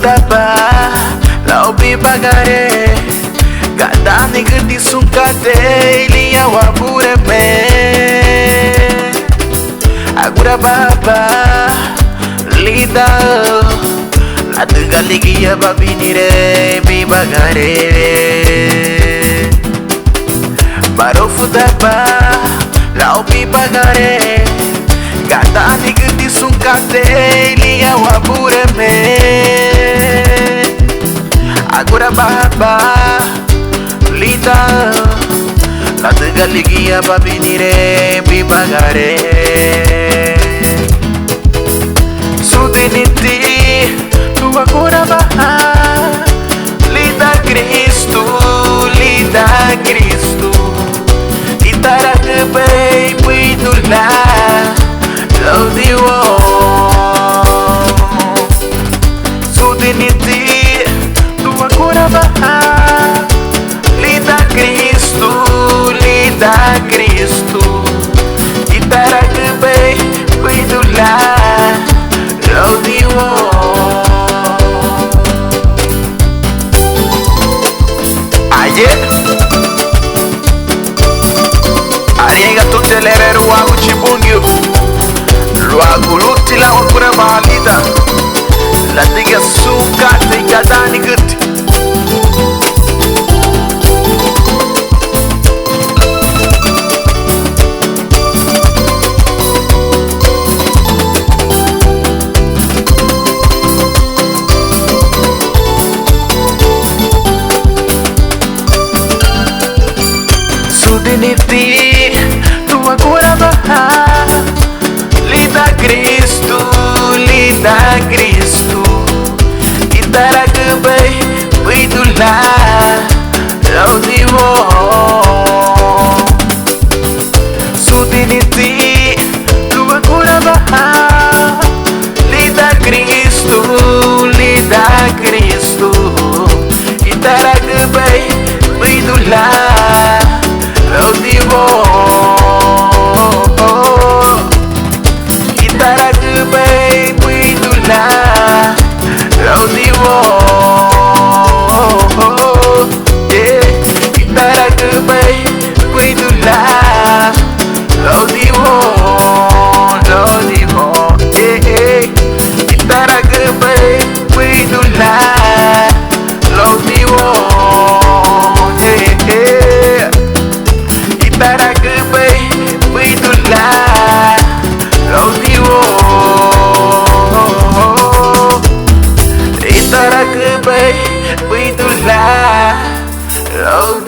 futaba lau bi bagare gadani gedi sungkate ilia wabure me agura baba lida la tengaligia babinire bi bagare baro futaba lau bi bagare gadani gedi sungkate ilia wabure me agora baba lida la tengaligia babinire bi bagare sudeniti tu agora baha lida Cristo itara kebay puidula lo diwo sudeniti tu agora baha lida Cristo itara kebay puidula lo diwo Ariega tutte le re ruagu cibungyu ruagu lutti la wakura malita la diga suka tiga dani gutti Sudeniti tu agora baha lida Cristo itara kebay puidula lo diwo sudeniti tu agora baha lida Cristo itara kebay puidula lo diwo itara kebay puidula lo diwo itara kebay puidula lo diwo itara kebay puidula lo diwo itara kebay puidula lo diwo itara kebay puidula lo